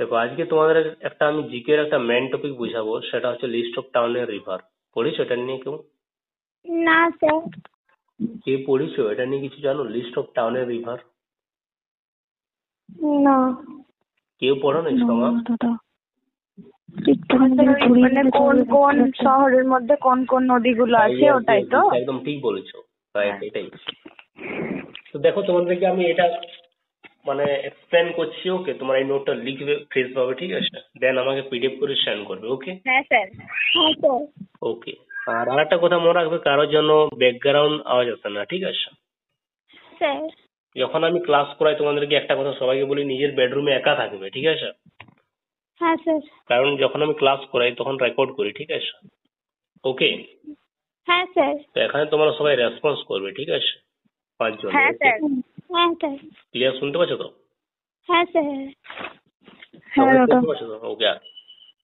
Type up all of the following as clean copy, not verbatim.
দেখো আজকে তোমাদের একটা আমি জিকের একটা মেন টপিক বুঝাবো, সেটা হচ্ছে লিস্ট অফ টাউন এর রিভার। পড়েছো এটা নিয়ে কেউ? না স্যার। কে পড়েছো এটা নিয়ে কিছু জানো? লিস্ট অফ টাউন এর রিভার না। কেউ পড়ো না সমা? মানে কোন কোন শহরের মধ্যে কোন কোন নদীগুলো আছে ওটাই তো? একদম ঠিক বলেছো, রাইট, এটাই। তো দেখো তোমাদেরকে আমি এটা মানে এক্সপ্লেন করছি, ওকে? তোমার এই নোটটা লিখবে ফ্রেশ ভাবে, ঠিক আছে? দেন আমাকে পিডিএফ করে সেন্ড করবে, ওকে? হ্যাঁ স্যার। হ্যাঁ স্যার। ওকে। আর আরেকটা কথা মনে রাখবে, কারোর জন্য ব্যাকগ্রাউন্ড আওয়াজ আসে না, ঠিক আছে? স্যার। যখন আমি ক্লাস করাই তোমাদেরকে একটা কথা সবাইকে বলি, নিজের বেডরুমে একা থাকবে, ঠিক আছে? হ্যাঁ স্যার। কারণ যখন আমি ক্লাস করাই তখন রেকর্ড করি, ঠিক আছে? ওকে। হ্যাঁ স্যার। তো এখানে তোমরা সবাই রেসপন্স করবে, ঠিক আছে? পাঁচজন। হ্যাঁ স্যার। হ্যাঁ স্যার। ক্লিয়ার শুনতে পাচ্ছ তো? হ্যাঁ স্যার। সবাই শুনতে পাচ্ছ তো? ওকে।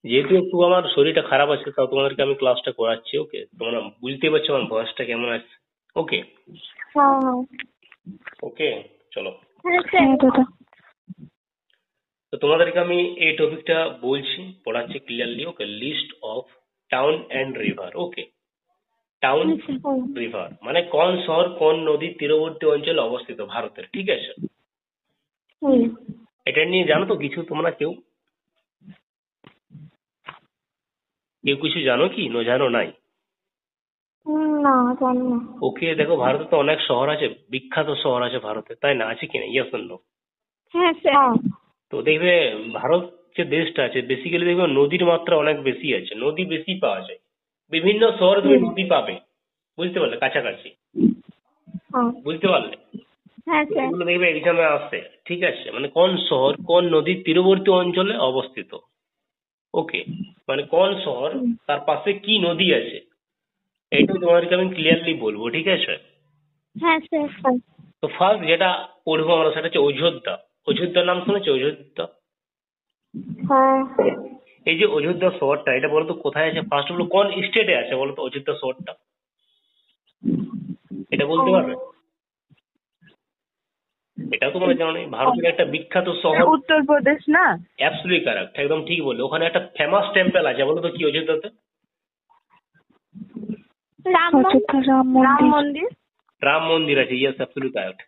যেহেতু একটু আমার শরীরটা খারাপ আছে, তাও তোমাদেরকে আমি ক্লাসটা করাচ্ছি, ওকে? তোমরা বুঝতে পারছো আমার ভয়েসটা কেমন আছে? ওকে। হ্যাঁ। ওকে, চলো। হ্যাঁ স্যার। তো তোমাদেরকে আমি এই টপিকটা বলছি, পড়াচ্ছি clearly, okay? List of town and river, okay? Town, river মানে কোন শহর কোন নদীর তীরবর্তী অঞ্চলে অবস্থিত ভারতের, ঠিক আছে? এটা নিয়ে জানো তো কিছু তোমরা কেউ? কেউ কিছু জানো কি না জানো নাই? না জানি না। ওকে, দেখো ভারতে তো অনেক শহর আছে, বিখ্যাত শহর আছে ভারতে, তাই না? আছে কিনা? Yes or no? হ্যাঁ স্যার। তো দেখবে ভারত যে দেশটা আছে, বেসিক্যালি দেখবে নদীর মাত্রা অনেক বেশি আছে, নদী বেশি পাওয়া যায়। বিভিন্ন শহরে তুমি নদী পাবে, বুঝতে পারলে? কাছাকাছি, বুঝতে পারলে? হ্যাঁ স্যার। এগুলো দেখবে এক্সামে আসে, ঠিক আছে? মানে কোন শহর কোন নদীর তীরবর্তী অঞ্চলে অবস্থিত, ওকে? মানে কোন শহর, তার পাশে কি নদী আছে, এইটা তোমাদেরকে আমি ক্লিয়ারলি বলবো, ঠিক আছে? হ্যাঁ স্যার। তো ফার্স্ট যেটা পড়বো আমরা সেটা হচ্ছে অযোধ্যা। অযোধ্যার নাম শুনেছো? অযোধ্যা, হ্যাঁ। এই যে অযোধ্যা শহরটা, এটা বলতো কোথায় আছে? ফার্স্ট বলো কোন স্টেটে আছে বলতো অযোধ্যা শহরটা? এটা বলতে পারবে? এটাও তোমরা জানো না, ভারতের একটা বিখ্যাত শহর। উত্তরপ্রদেশ না? অ্যাবসলিউটলি কারেক্ট, একদম ঠিক বললে। ওখানে একটা ফেমাস টেম্পল আছে, বলো তো কি অযোধ্যাতে? রাম মন্দির। রাম মন্দির আছে, ইয়েস, অ্যাবসলিউটলি কারেক্ট।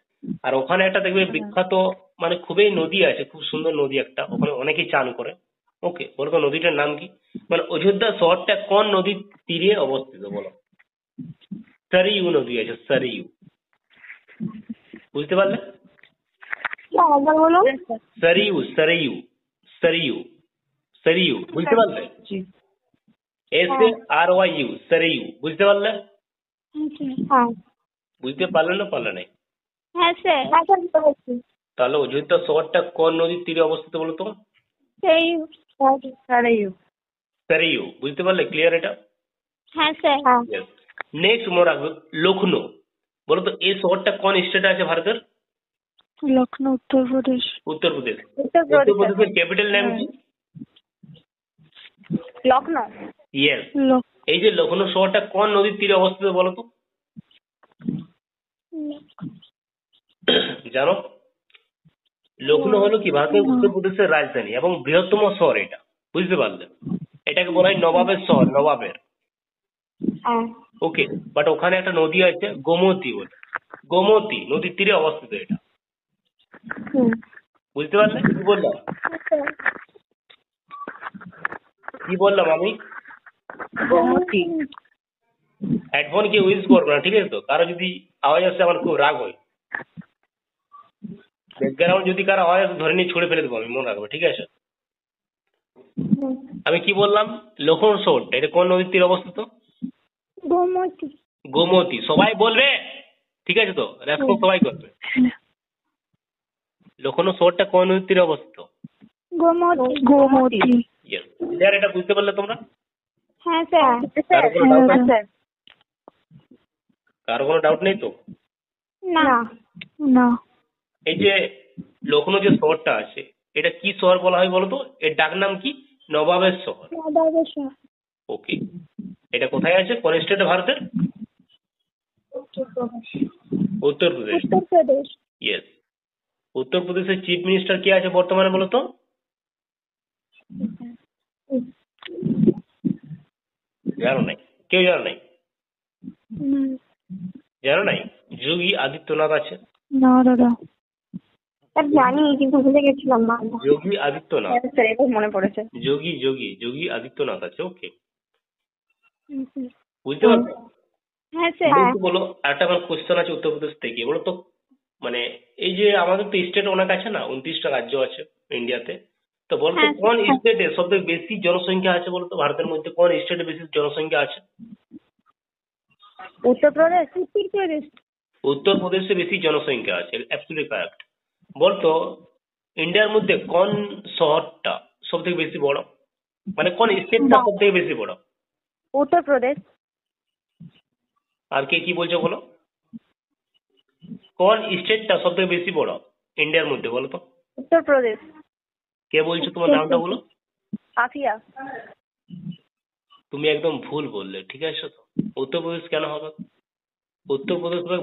আর ওখানে একটা দেখবে বিখ্যাত, মানে খুবই নদী আছে, খুব সুন্দর নদী একটা, ওখানে অনেকেই চান করে, ওকে? বলো তো নদীটার নাম কি? মানে অযোধ্যা শহরটা কোন নদীর তীরে অবস্থিত বলো? সরিয়ু নদী আছে, সরিয়ু। বুঝতে পারলে? বলো। সরিয়ু, সরিয়ু, সরিয়ু, সরিয়ু, বুঝতে পারলে? SARYU, সরিয়ু, বুঝতে পারলে? হ্যাঁ। বুঝতে পারলে না পারলে না? হ্যাঁ স্যার। তাহলে অযোধ্যা শহরটা কোন নদীর তীরে অবস্থিত বলো তো? সরিয়ু। সরিয়ু, বুঝতে পারলে? ক্লিয়ার এটা? হ্যাঁ স্যার। নেক্সট মনে রাখবে লখনৌ। বলো তো এই শহরটা কোন স্টেটে আছে ভারতের? লখনৌ, উত্তরপ্রদেশ। উত্তরপ্রদেশ। উত্তরপ্রদেশের ক্যাপিটাল নেম কি? লখনৌ। ইয়েস। এই যে লখনৌ শহরটা কোন নদীর তীরে অবস্থিত বলো তো? জানো? লখনৌ হলো কি ভারতের উত্তরপ্রদেশের রাজধানী এবং বৃহত্তম শহর এটা, বুঝতে পারলে? এটাকে বলা হয় নবাবের শহর, নবাবের, ওকে? বাট ওখানে একটা নদী আছে গোমতী বলে, গোমতী নদীর তীরে অবস্থিত এটা, বুঝতে পারলে? কি বললাম? কি বললাম আমি? গোমতী। হেডফোন কি ইউজ করবে না, ঠিক আছে? তো কারো যদি আওয়াজ আসছে আমার খুব রাগ হয়, ব্যাকগ্রাউন্ড যদি কারো আওয়াজ আসে ধরে নিয়ে ছুড়ে ফেলে দেবো আমি, মনে রাখবে, ঠিক আছে? আমি কি বললাম? লখনৌ শহরটা এটা কোন নদীর তীরে অবস্থিত? গোমতী। গোমতী। সবাই বলবে, ঠিক আছে? তো রেসপন্স সবাই করবে। লখনৌ শহরটা কোন নদীর তীরে অবস্থিত? গোমতী। ইয়েস। ক্লিয়ার? এটা বুঝতে পারলে তোমরা? হ্যাঁ স্যার। কারো কোনো ডাউট নেই তো? না। এই যে লখনৌ যে শহরটা আছে, এটা কি শহর বলা হয় বলতো? এর ডাক নাম কি? নবাবের শহর, ওকে? এটা কোথায় আছে? কোন স্টেটে ভারতের? উত্তরপ্রদেশ। ইয়েস। উত্তরপ্রদেশের চিফ মিনিস্টার কে আছে বর্তমানে বলো তো? জানো নাই? কেউ জানো নাই? জানো নাই? যোগী আদিত্যনাথ আছে। না দাদা। স্যার জানি কিন্তু ভুলে গেছিলাম না। যোগী আদিত্যনাথ, হ্যাঁ স্যার, এবার মনে পড়েছে। যোগী আদিত্যনাথ আছে। ওকে, বুঝতে পারছো? হ্যাঁ স্যার। তুমি বলো, একটা আমার কোশ্চেন আছে উত্তরপ্রদেশ থেকে, বলো তো। মানে এই যে আমাদের তো স্টেট অনেক আছে না, 29টা রাজ্য আছে ইন্ডিয়াতে। তো বলতো হ্যাঁ, কোন স্টেটে সবথেকে বেশি জনসংখ্যা আছে বলতো? ভারতের মধ্যে কোন স্টেটে বেশি জনসংখ্যা আছে? উত্তরপ্রদেশ। উত্তরপ্রদেশ। উত্তরপ্রদেশে বেশি জনসংখ্যা আছে, অ্যাবসলিউটলি কারেক্ট। বলতো ইন্ডিয়ার মধ্যে কোন শহরটা সব থেকে বেশি বড়? মানে কোন স্টেটটা সব থেকে বেশি বড়? উত্তরপ্রদেশ। আর কে কি বলছো বলো? কোন স্টেটটা সব থেকে বেশি বড় ইন্ডিয়ার মধ্যে বলো তো? উত্তরপ্রদেশ। কে বলছো? তোমার নামটা বলো। আফিয়া। তুমি একদম ভুল বললে, ঠিক আছে তো? উত্তরপ্রদেশ কেন হবে? উত্তরপ্রদেশ হবে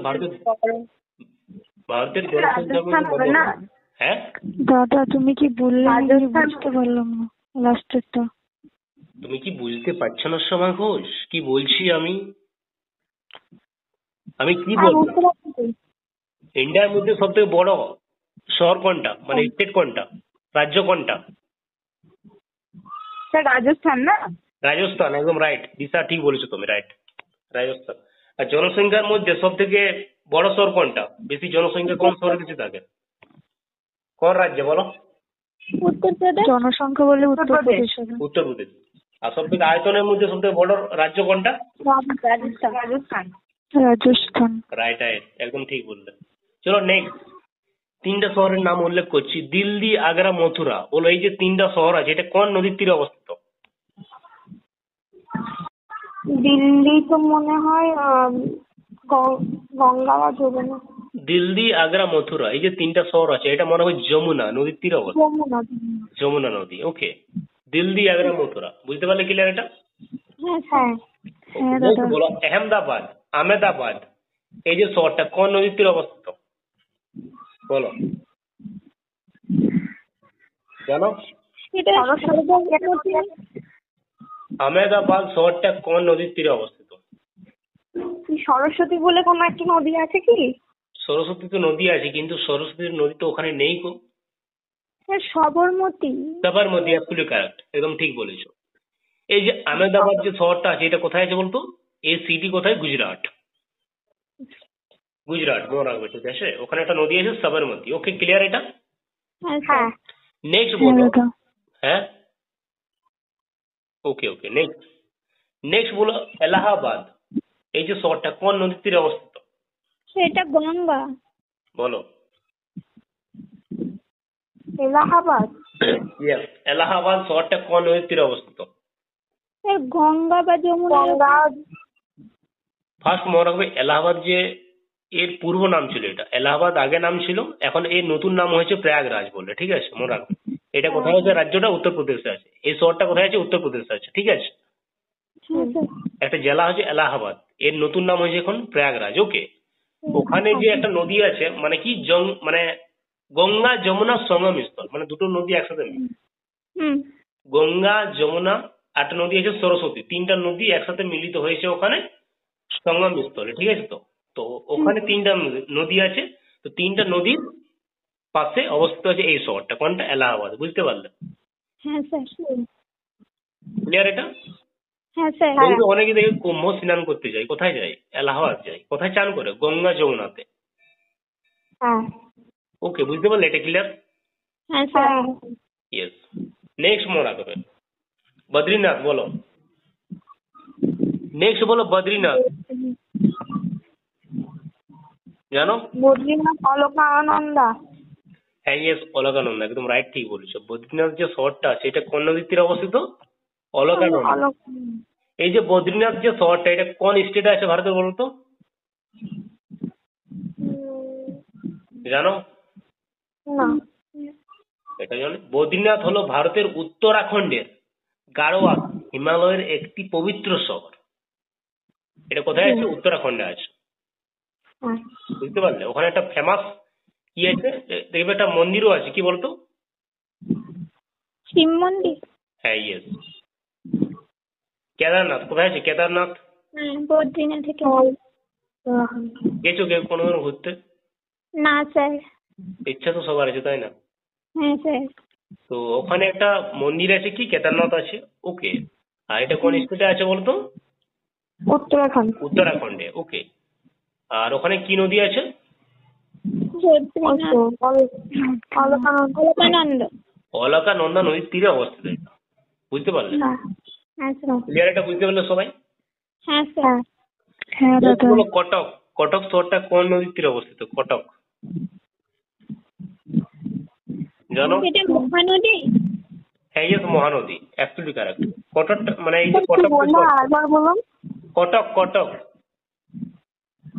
ভারতের জনসংখ্যা রাজস্থান হবে না? হ্যাঁ দাদা তুমি কি বললে আমি রাজস্থান। বুঝতে পারলাম না লাস্টেরটা। তুমি কি বুঝতে পারছো না সোমা ঘোষ? কি বলছি আমি? আমি কি হ্যাঁ, বলবো? বুঝতে পারছি তো। ইন্ডিয়ার মধ্যে সব থেকে বড় শহর কোনটা, মানে স্টেট কোনটা, রাজ্য কোনটা? স্যার রাজস্থান না? রাজস্থান, একদম রাইট দিশা, ঠিক বলেছো তুমি, রাইট, রাজস্থান। আর জনসংখ্যার মধ্যে সব থেকে বড় শহর কোনটা? বেশি জনসংখ্যা কোন শহরে বেশি থাকে? কোন রাজ্যে বলো? উত্তরপ্রদেশ। জনসংখ্যা বলে উত্তরপ্রদেশ হবে। উত্তরপ্রদেশ। আর সব থেকে আয়তনের মধ্যে সব থেকে বড় রাজ্য কোনটা? রাজস্থান। রাজস্থান। রাজস্থান। রাইট রাইট, একদম ঠিক বললে। চলো নেক্সট, 3টা শহরের নাম উল্লেখ করছি, দিল্লি, আগ্রা, মথুরা। বলো এই যে 3টা শহর আছে, এটা কোন নদীর তীরে অবস্থিত? দিল্লি তো মনে হয় গঙ্গা বা যমুনা। দিল্লি, আগ্রা, মথুরা, এই যে 3টা শহর আছে, এটা মনে হয় যমুনা নদীর তীরে অবস্থিত। যমুনা। যমুনা নদী। ওকে, দিল্লি, আগ্রা, মথুরা, বুঝতে পারলে ক্লিয়ার এটা? হ্যাঁ হ্যাঁ। হ্যাঁ Next দাদা। বলো, আহমেদাবাদ, আহমেদাবাদ, এই যে শহরটা কোন নদীর তীরে অবস্থিত? বলো, জানো? এটা সরস্বতী। আহমেদাবাদ শহরটা কোন নদীর তীরে অবস্থিত? সরস্বতী বলে কোনো একটা নদী আছে কি? সরস্বতী তো নদী আছে, কিন্তু সরস্বতী নদী তো ওখানে নেই গো। Sir Sabarmati. Sabarmati, absolutely correct, একদম ঠিক বলেছো। এই যে আহমেদাবাদ যে শহরটা আছে, এটা কোথায় আছে বলতো? এই সিটি কোথায়? গুজরাট। গুজরাট মনে রাখবে, ঠিক আছে? ওখানে একটা নদী আছে সাবরমতী। ওকে, ক্লিয়ার এটা? হ্যাঁ। নেক্সট হ্যাঁ বলো। দাদা। হ্যাঁ, ওকে ওকে, নেক্সট। নেক্সট বলো, এলাহাবাদ, এই যে শহরটা কোন নদীর তীরে অবস্থিত? সেটা গঙ্গা। বলো। এলাহাবাদ। ইয়েস, এলাহাবাদ শহরটা কোন নদীর তীরে অবস্থিত? স্যার গঙ্গা বা যমুনা। গঙ্গা। ফার্স্ট মনে রাখবে, এলাহাবাদ যে এর পূর্ব নাম ছিল, এটা এলাহাবাদ আগে নাম ছিল, এখন এর নতুন নাম হয়েছে প্রয়াগরাজ বলে, ঠিক আছে? মনে রাখবে। এটা কোথায় আছে? রাজ্যটা উত্তরপ্রদেশে আছে। এই শহরটা কোথায় আছে? উত্তরপ্রদেশে আছে, ঠিক আছে? একটা জেলা হচ্ছে এলাহাবাদ, এর নতুন নাম হয়েছে এখন প্রয়াগরাজ। ওকে, ওখানে যে একটা নদী আছে, মানে কি মানে গঙ্গা যমুনা সঙ্গম স্থল, মানে দুটো নদী একসাথে মিলে। গঙ্গা, যমুনা, একটা নদী আছে সরস্বতী, 3টা নদী একসাথে মিলিত হয়েছে ওখানে সঙ্গম স্থলে, ঠিক আছে? তো তো ওখানে 3টা নদী আছে। তো 3টা নদীর পাশে অবস্থিত আছে এই শহরটা, কোনটা? এলাহাবাদ। বুঝতে পারলে? হ্যাঁ স্যার। ক্লিয়ার এটা? হ্যাঁ স্যার। কিন্তু অনেকে দেখে কুম্ভ স্নান করতে যায়, কোথায় যায়? এলাহাবাদ যায়। কোথায় চান করে? গঙ্গা যমুনাতে। হ্যাঁ। ওকে, বুঝতে পারলে এটা? ক্লিয়ার? হ্যাঁ স্যার। ইয়েস। নেক্সট মনে রাখবে, বদ্রীনাথ। বলো, নেক্সট বলো, বদ্রীনাথ। জানো? বদ্রীনাথ অলকানন্দা। হ্যাঁ, ইয়েস, অলকানন্দা, একদম রাইট, ঠিক বলেছো। বদ্রীনাথ যে শহরটা আছে, এটা কোন নদীর তীরে অবস্থিত? অলকানন্দা। এই যে বদ্রীনাথ যে শহরটা, এটা কোন স্টেটে আছে ভারতের বলো তো? জানো? না। এটা জানো? বদ্রীনাথ হলো ভারতের উত্তরাখণ্ডের গাড়োয়াল হিমালয়ের একটি পবিত্র শহর। এটা কোথায় আছে? উত্তরাখণ্ডে আছে। বুঝতে পারলে? ওখানে একটা ফেমাস কি আছে দেখবে, একটা মন্দিরও আছে, কি বলতো? শিব মন্দির। হ্যাঁ ইয়েস। কেদারনাথ কোথায় আছে? কেদারনাথ বদ্রীনাথ থেকে। গেছো কেউ কোনোদিন ঘুরতে? না স্যার। ইচ্ছা তো সবার আছে তাই না? হ্যাঁ স্যার। তো ওখানে একটা মন্দির আছে কি কেদারনাথ আছে, ওকে। আর এটা কোন স্টেটে আছে বলতো? উত্তরাখণ্ড। উত্তরাখণ্ডে, ওকে। আর ওখানে কি নদী আছে? বদ্রীনাথ। অলকানন্দ। অলকানন্দা নদীর তীরে অবস্থিত এটা। বুঝতে পারলে? হ্যাঁ স্যার। ক্লিয়ার? এটা বুঝতে পারলে সবাই? হ্যাঁ স্যার। হ্যাঁ দাদা। বলো কটক। কটক শহরটা কোন নদীর তীরে অবস্থিত? কটক জানো? এটা মহানদী। হ্যাঁ ইয়েস, মহানদী, অ্যাবসলিউটলি কারেক্ট। কটকটা মানে এই যে কটক, আরেকবার বলুন। কটক কটক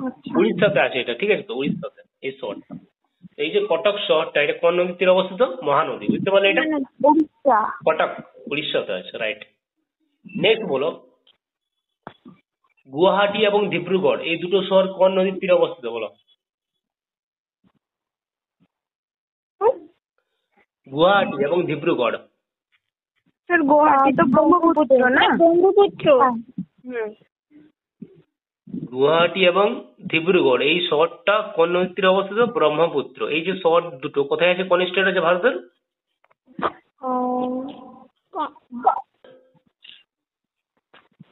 আচ্ছা। উড়িষ্যাতে আছে এটা, ঠিক আছে তো? উড়িষ্যাতে এই শহরটা। এই যে কটক শহরটা এটা কোন নদীর তীরে অবস্থিত? মহানদী। বুঝতে পারলে এটা? উড়িষ্যা। কটক উড়িষ্যাতে আছে, রাইট। নেক্সট বলো, গুয়াহাটি এবং ডিব্রুগড় এই দুটো শহর কোন নদীর তীরে অবস্থিত বলো? গুয়াহাটি এবং ডিব্রুগড়। স্যার গুয়াহাটি তো ব্রহ্মপুত্র না? ব্রহ্মপুত্র। গুয়াহাটি এবং ডিব্রুগড় এই শহরটা কোন নদীর তীরে অবস্থিত? ব্রহ্মপুত্র। এই যে শহর দুটো কোথায় আছে, কোন স্টেট আছে ভারতের?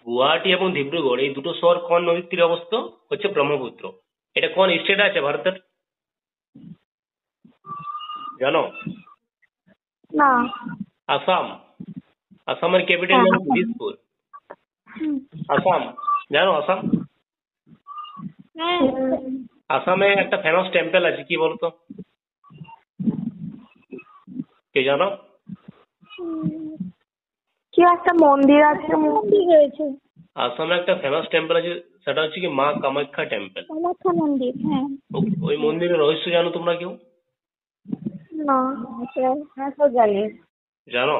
গুয়াহাটি এবং ডিব্রুগড় এই দুটো শহর কোন নদীর তীরে অবস্থিত? হচ্ছে ব্রহ্মপুত্র। এটা কোন স্টেট আছে ভারতের? জানো? না। আসাম। আসামের ক্যাপিটাল নাম দিসপুর। আসাম, জানো আসাম? হ্যাঁ। আসামে একটা ফেমাস টেম্পল আছে, কি বলতো? কে জানো? কি একটা মন্দির আছে? মন্দির রয়েছে। আসামে একটা ফেমাস টেম্পল আছে, সেটা হচ্ছে কি মা কামাখ্যা টেম্পল। কামাখ্যা মন্দির, হ্যাঁ। ওই মন্দিরের রহস্য জানো তোমরা কেউ? না। হ্যাঁ তো জানি। জানো?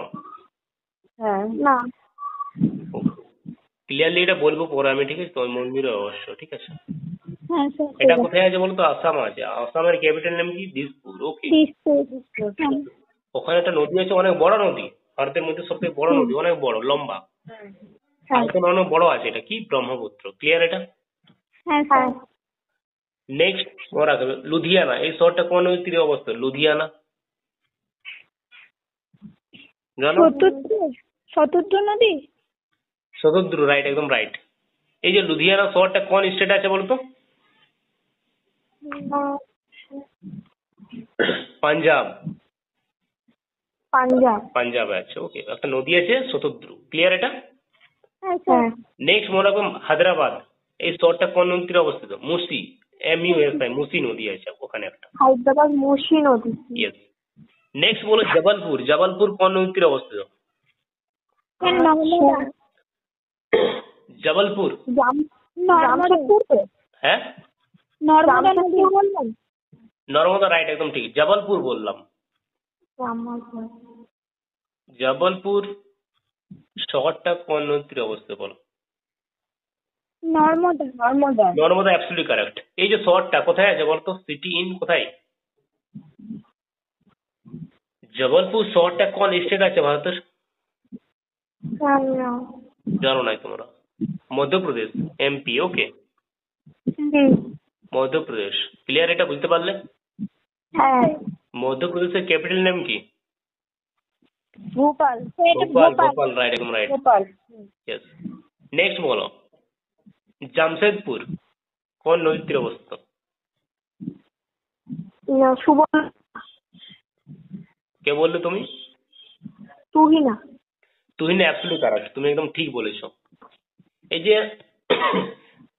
হ্যাঁ। না। ক্লিয়ারলি এটা বলবো পরে আমি, ঠিক আছে তো? ওই মন্দিরের রহস্য, ঠিক আছে? হ্যাঁ স্যার। এটা কোথায় আছে বলতো? আসাম আছে। আসামের ক্যাপিটাল নাম কি? দিসপুর, ওকে। দিসপুর। হ্যাঁ। ওখানে একটা নদী আছে, অনেক বড় নদী, ভারতের মধ্যে সবথেকে বড় নদী, অনেক বড়, লম্বা, আয়তন অনেক বড় আছে। এটা কি? ব্রহ্মপুত্র। ক্লিয়ার এটা? হ্যাঁ স্যার। নেক্সট মনে রাখবে, লুধিয়ানা এই শহরটা কোন নদীর তীরে অবস্থিত? লুধিয়ানা জানো? শতদ্রু নদী। শতদ্রু, রাইট, একদম রাইট। এই যে লুধিয়ানা শহরটা কোন স্টেট আছে বলতো? পাঞ্জাব। পাঞ্জাব। পাঞ্জাবে আছে, ওকে। একটা নদী আছে শতদ্রু। ক্লিয়ার এটা? হ্যাঁ স্যার। নেক্সট মনে রাখবেন, হায়দ্রাবাদ এই শহরটা কোন নদীর তীরে অবস্থিত? মুসি, MUSI, মুসি নদী আছে ওখানে একটা। হায়দ্রাবাদ মুসি নদী। ইয়েস। নেক্সট বলো জবলপুর। জবলপুর কোন নদীর তীরে অবস্থিত? নর্মদা। জবলপুর। জামশেদপুর। হ্যাঁ, নর্মদা নদী বললাম। নর্মদা, রাইট, একদম ঠিক। জবলপুর বললাম। জবলপুর শহরটা কোন নদীর তীরে অবস্থিত বলো? নর্মদা। Narmada, absolutely correct. এই যে শহরটা কোথায় আছে বলতো? সিটি ইন কোথায়? জবলপুর শহরটা কোন স্টেট আছে ভারতের? জানো নাই তোমরা? মধ্যপ্রদেশ, MP, ওকে। মধ্যপ্রদেশ। ক্লিয়ার এটা? বুঝতে পারলে? হ্যাঁ। মধ্যপ্রদেশের ক্যাপিটাল নেম কি? ভোপাল। ভোপাল, ভোপাল, রাইট, একদম রাইট। ভোপাল। ইয়েস। নেক্সট বলো, জামশেদপুর কোন নদীর তীরে অবস্থিত? সুবর্ণ। কে বললে তুমি? তুহিনা। তুহিনা, অ্যাবসলিউটলি কারেক্ট, তুমি একদম ঠিক বলেছো। এই যে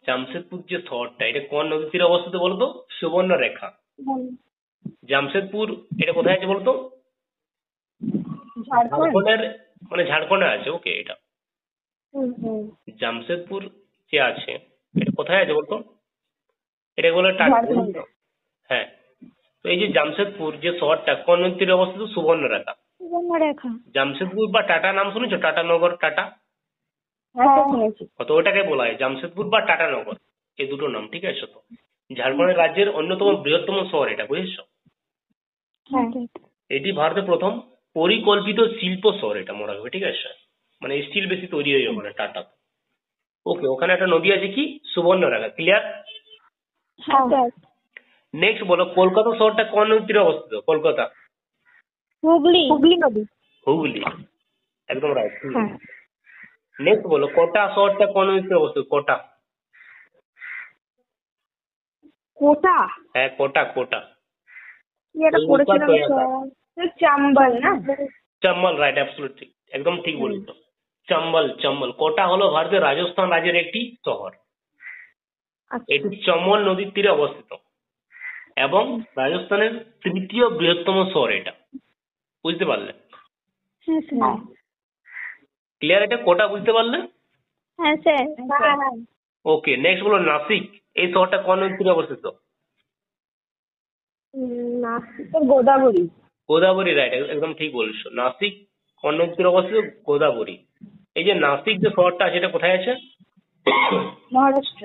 জামশেদপুর যে শহরটা, এটা কোন নদীর তীরে অবস্থিত বলতো? সুবর্ণরেখা। জামশেদপুর এটা কোথায় আছে বলতো? ঝাড়খণ্ডের, মানে ঝাড়খণ্ডে আছে, ওকে। এটা জামশেদপুর যে আছে এটা কোথায় আছে বলতো? এটা বলে ঝাড়খণ্ড। হ্যাঁ। তো এই যে জামশেদপুর যে শহরটা কোন নদীর তীরে অবস্থিত? সুবর্ণরেখা। সুবর্ণরেখা। জামশেদপুর বা টাটা নাম শুনেছো? টাটানগর, টাটা, তো ওটাকে বলা হয় জামশেদপুর বা টাটানগর, এই দুটো নাম, ঠিক আছে তো? ঝাড়খণ্ড রাজ্যের অন্যতম বৃহত্তম শহর এটা, বুঝেছো? হ্যাঁ। এটি ভারতের প্রথম পরিকল্পিত শিল্প শহর এটা মনে রাখবে, ঠিক আছে? মানে স্টিল বেশি তৈরি হয় ওখানে, টাটা। ওকে, ওখানে একটা নদী আছে কি, সুবর্ণরেখা। ক্লিয়ার? হ্যাঁ স্যার। নেক্সট বলো, কলকাতা শহরটা কোন নদীর তীরে অবস্থিত? কলকাতা হুগলি। হুগলি নদী। হুগলি, একদম রাইট। হ্যাঁ। নেক্সট বলো, কোটা শহরটা কোন নদীর তীরে অবস্থিত? কোটা। কোটা। হ্যাঁ, কোটা কোটা। কি একটা পড়েছিলাম স্যার, চাম্বল না? চম্বল, রাইট, অ্যাবসলিউট ঠিক, একদম ঠিক বলেছো। চম্বল, চম্বল। কোটা হলো ভারতের রাজস্থান রাজ্যের একটি শহর। আচ্ছা। এটি চম্বল নদীর তীরে অবস্থিত এবং রাজস্থানের তৃতীয় বৃহত্তম শহর এটা। বুঝতে পারলে? হ্যাঁ স্যার। ক্লিয়ার? এটা কোটা বুঝতে পারলে? হ্যাঁ স্যার। হ্যাঁ। ওকে, নেক্সট বলো, নাসিক এই শহরটা কোন নদীর তীরে অবস্থিত? নাসিক গোদাবরী। গোদাবরী, রাইট, একদম ঠিক বলেছো। নাসিক কোন নদীর তীরে অবস্থিত? গোদাবরী। এই যে নাসিক যে শহরটা আছে এটা কোথায় আছে? মহারাষ্ট্র।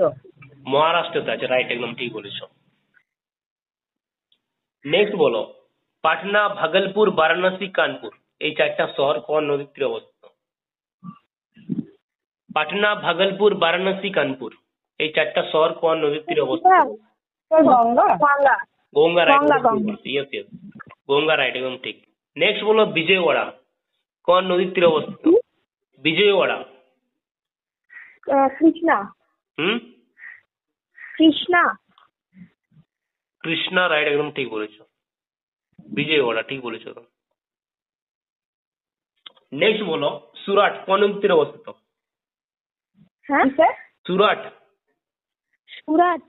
মহারাষ্ট্রতে আছে, রাইট, একদম ঠিক বলেছো। নেক্সট বলো, পাটনা, ভাগলপুর, বারাণসী, কানপুর এই চারটা শহর কোন নদীর তীরে অবস্থিত? পাটনা, ভাগলপুর, বারাণসী, কানপুর এই চারটা শহর কোন নদীর তীরে অবস্থিত? Ganga. Ganga. Ganga, right. Ganga. Yes yes, Ganga, right, একদম ঠিক। নেক্সট বলো, বিজয়ওয়াড়া কোন নদীর তীরে অবস্থিত? বিজয়ওয়াড়া। কৃষ্ণা। কৃষ্ণা। কৃষ্ণা, রাইট, একদম ঠিক বলেছো। বিজয়ওয়াড়া, ঠিক বলেছো। নেক্সট বলো, সুরাট কোন নদীর তীরে অবস্থিত? হ্যাঁ স্যার। সুরাট। সুরাট।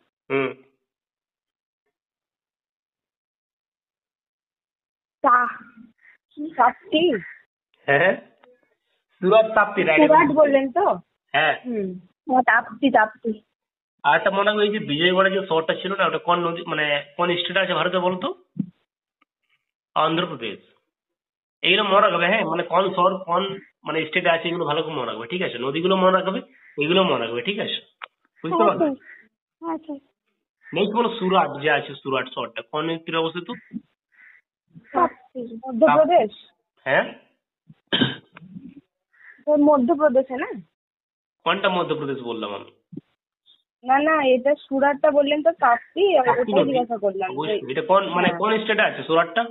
তাপ্তি। হ্যাঁ, সুরাট, তাপ্তি, রাইট। সুরাট বললেন তো? হ্যাঁ। তাপ্তি তাপ্তি। আর একটা মনে হয়, এই যে বিজয়ওয়াড়া যে শহরটা ছিল না, ওটা কোন নদী, মানে কোন স্টেট আছে ভারতে বলতো? অন্ধ্রপ্রদেশ। এইগুলো মনে রাখবে, হ্যাঁ, মানে কোন শহর কোন মানে স্টেটে আছে এগুলো ভালো করে মনে রাখবে, ঠিক আছে? নদীগুলো মনে রাখবে, এগুলো মনে রাখবে, ঠিক আছে? বুঝতে পারবে? হ্যাঁ স্যার। নেক্সট বলো, সুরাট যে আছে, সুরাট শহরটা কোন নদীর তীরে অবস্থিত? মধ্যপ্রদেশ। হ্যাঁ, মধ্যপ্রদেশে না? কোনটা মধ্যপ্রদেশ বললাম আমি? না না, এটা সুরাটটা বললেন তো, তাপ্তি, তাপ্তি ওটা নদী। জিজ্ঞাসা করলাম। অবশ্যই। এটা কোন মানে কোন স্টেটে আছে সুরাটটা?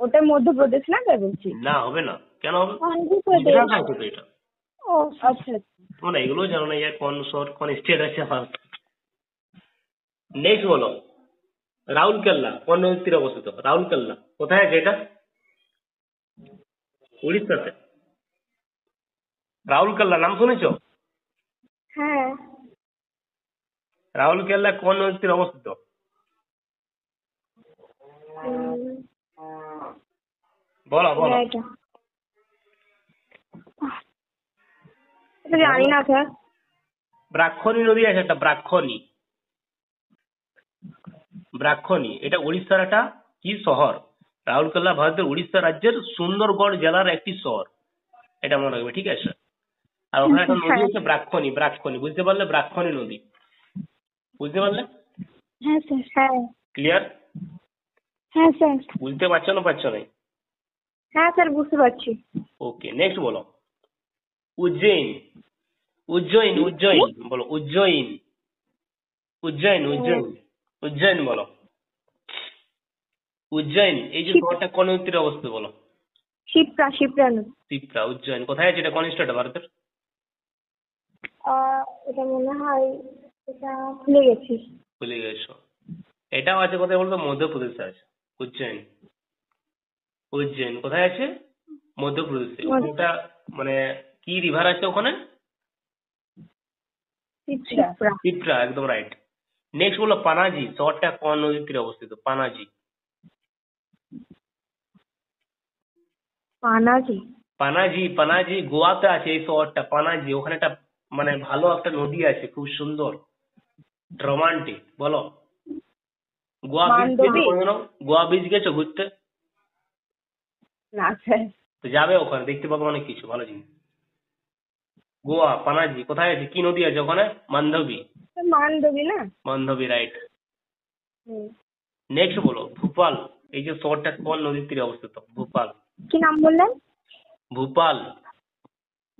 ওটা মধ্যপ্রদেশ না, তাই বলছি। না, হবে না, কেন হবে? অন্ধ্রপ্রদেশ। গুজরাট আছে তো এটা। ও আচ্ছা। তোমরা এগুলো জানো না, ইয়ার কোন শহর কোন স্টেট আছে আমার। নেক্সট বলো, রাউরকেল্লা কোন নদীর তীরে অবস্থিত? রাউরকেল্লা কোথায় আছে এটা? উড়িষ্যাতে। রাউরকেল্লা নাম শুনেছো? হ্যাঁ। রাউরকেল্লা কোন নদীর তীরে অবস্থিত? বলো বলো। এটা জানি না স্যার। ব্রাহ্মণী নদী আছে একটা, ব্রাহ্মণী। ব্রাহ্মণী এটা উড়িষ্যার একটা কি শহর? রাউরকেল্লা ভারতের উড়িষ্যা রাজ্যের সুন্দরগড় জেলার একটি শহর, এটা মনে রাখবে, ঠিক আছে? আর ওখানে একটা নদী হচ্ছে ব্রাহ্মণী। ব্রাহ্মণী বুঝতে পারলে? ব্রাহ্মণী নদী বুঝতে পারলে? হ্যাঁ স্যার। হ্যাঁ। ক্লিয়ার? হ্যাঁ স্যার। বুঝতে পারছো না পারছো না? হ্যাঁ স্যার, বুঝতে পারছি। ওকে, নেক্সট বলো, উজ্জয়ন। উজ্জয়ন, উজ্জয়ন বলো, উজ্জয়ন। উজ্জয়ন, উজ্জয়ন, উজ্জয়ন বলো। উজ্জয়ন এই যে শহরটা কোন নদীর তীরে অবস্থিত বলো? শিপ্রা। শিপ্রা নদী। শিপ্রা। উজ্জয়ন কোথায় আছে? এটা কোন স্টেট ভারতের? এটা মনে হয়, এটা ভুলে গেছি। ভুলে গেছো? এটাও আছে কোথায় বলতো? মধ্যপ্রদেশে আছে উজ্জয়ন। উজ্জয়ন কোথায় আছে? মধ্যপ্রদেশে। ওখানটা মানে কি রিভার আছে ওখানে? শিপ্রা। শিপ্রা, একদম রাইট। নেক্সট বলো, পানাজি শহরটা কোন নদীর তীরে অবস্থিত? পানাজি। পানাজি। পানাজি, পানাজি গোয়াতে আছে এই শহরটা, পানাজি। ওখানে একটা মানে ভালো একটা নদী আছে, খুব সুন্দর, রোমান্টিক। বলো, গোয়া বিচ গেছো কোনোদিনও? গোয়া বিচ গেছো ঘুরতে? না স্যার। তো যাবে, ওখানে দেখতে পাবো অনেক কিছু ভালো জিনিস। গোয়া, পানাজি কোথায় আছে? কি নদী আছে ওখানে? মান্ধবী। মানডোবি না? মান্ধবী, রাইট। নেক্সট বলো, ভোপাল এই যে শহরটা কোন নদীর তীরে অবস্থিত? ভোপাল। কি নাম বললেন? ভূপাল।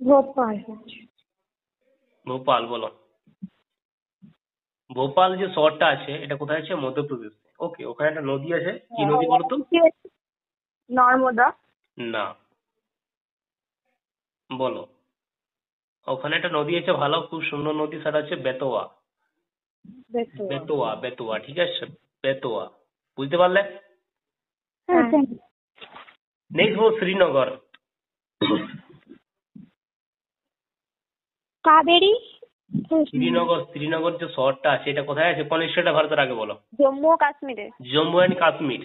ভোপাল। ভোপাল বলো। ভোপাল যে শহরটা আছে এটা কোথায় আছে? মধ্যপ্রদেশ। ওকে, ওখানে একটা নদী আছে, কি নদী বলো তো? নর্মদা। না, বলো। ওখানে একটা নদী আছে ভালো, খুব সুন্দর নদী, সেটা হচ্ছে বেতোয়া। বেতোয়া, বেতোয়া, ঠিক আছে, বেতোয়া। বুঝতে পারলে? হ্যাঁ। নেক্সট বলো শ্রীনগর। কাবেরী। শ্রীনগর, শ্রীনগর যে শহরটা আছে এটা কোথায় আছে? কোন স্টেটটা ভারতের আগে বলো? জম্মু ও কাশ্মীরে। জম্মু অ্যান্ড কাশ্মীর।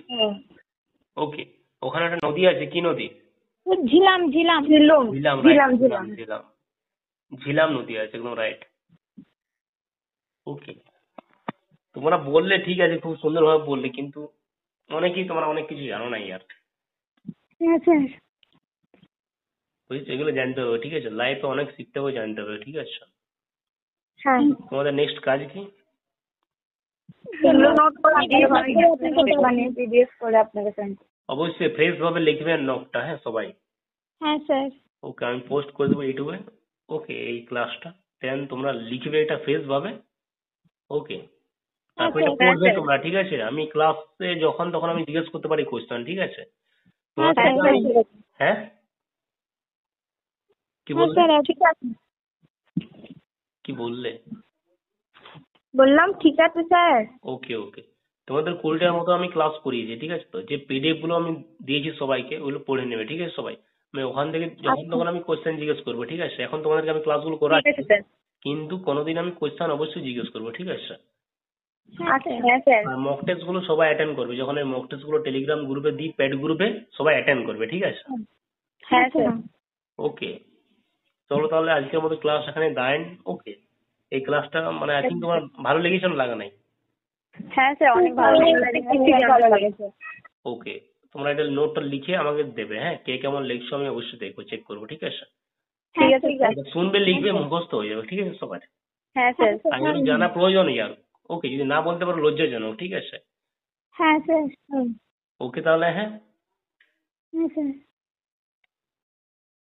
ওকে, ওখানে একটা নদী আছে, কি নদী? ঝিলাম ঝিলাম ঝিলম ঝিলাম, ঝিলাম রাইট, ঝিলাম। ঝিলাম। ঝিলাম নদী আছে, একদম রাইট। ওকে, তোমরা বললে ঠিক আছে, খুব সুন্দরভাবে বললে, কিন্তু অনেকেই তোমরা অনেক কিছু জানো না ইয়ার। হ্যাঁ স্যার। বুঝছো, এগুলো জানতে হবে, ঠিক আছে? লাইফে অনেক শিখতে হবে, জানতে হবে, ঠিক আছে? হ্যাঁ। তোমাদের নেক্সট কাজ কি? এগুলো নোট করে পিডিএফ করে আপনাকে সেন্ড। অবশ্যই ফ্রেশ ভাবে লিখবে নোটটা, হ্যাঁ সবাই। হ্যাঁ স্যার। ওকে, আমি পোস্ট করে দেবো ইউটিউবে। ওকে, এই ক্লাসটা দেন তোমরা লিখবে এটা ফ্রেশ ভাবে। ওকে, তারপর এটা পড়বে তোমরা, ঠিক আছে? আমি ক্লাসে যখন তখন আমি জিজ্ঞেস করতে পারি কোশ্চেন, ঠিক আছে? তোমার হ্যাঁ সাথে স্যার। হ্যাঁ, কি হ্যাঁ বললে? স্যার ঠিক আছে। কি বললে? বললাম ঠিক আছে স্যার। ওকে ওকে, তোমাদের কুড়িটার মতো আমি ক্লাস করিয়েছি, ঠিক আছে? তো যে পিডিএফ গুলো আমি দিয়েছি সবাইকে, ওগুলো পড়ে নেবে, ঠিক আছে সবাই? আমি ওখান থেকে যখন তখন আমি কোশ্চেন জিজ্ঞেস করবো, ঠিক আছে? এখন তোমাদেরকে আমি ক্লাসগুলো ঠিক করাচ্ছি, আছে স্যার। কিন্তু কোনোদিন আমি কোশ্চেন অবশ্যই জিজ্ঞেস করবো, ঠিক আছে? আচ্ছা হ্যাঁ স্যার। আর মক টেস্ট গুলো সবাই অ্যাটেন্ড করবে, যখন এই মক টেস্ট গুলো টেলিগ্রাম গ্রুপে দিই, পেড গ্রুপে, সবাই অ্যাটেন্ড করবে, ঠিক আছে? হ্যাঁ স্যার। ওকে, চলো তাহলে আজকের মতো ক্লাস এখানে দাঁড়ান। ওকে, এই ক্লাসটা মানে আই থিঙ্ক তোমার ভালো লেগেছে না লাগা নাই? হ্যাঁ স্যার অনেক ভালো লেগেছে। ওকে, তোমরা এটা নোটটা লিখে আমাকে দেবে, হ্যাঁ? কে কেমন লিখছো আমি অবশ্যই দেখবো, চেক করবো, ঠিক আছে? ঠিক আছে স্যার। এটা শুনবে, লিখবে, মুখস্থ হয়ে যাবে, ঠিক আছে সবার? হ্যাঁ স্যার। আর এগুলো জানা প্রয়োজন ইয়ার। ওকে, যদি না বলতে পারো লজ্জাজনক, ঠিক আছে? হ্যাঁ স্যার। ওকে তাহলে, হ্যাঁ। হ্যাঁ স্যার।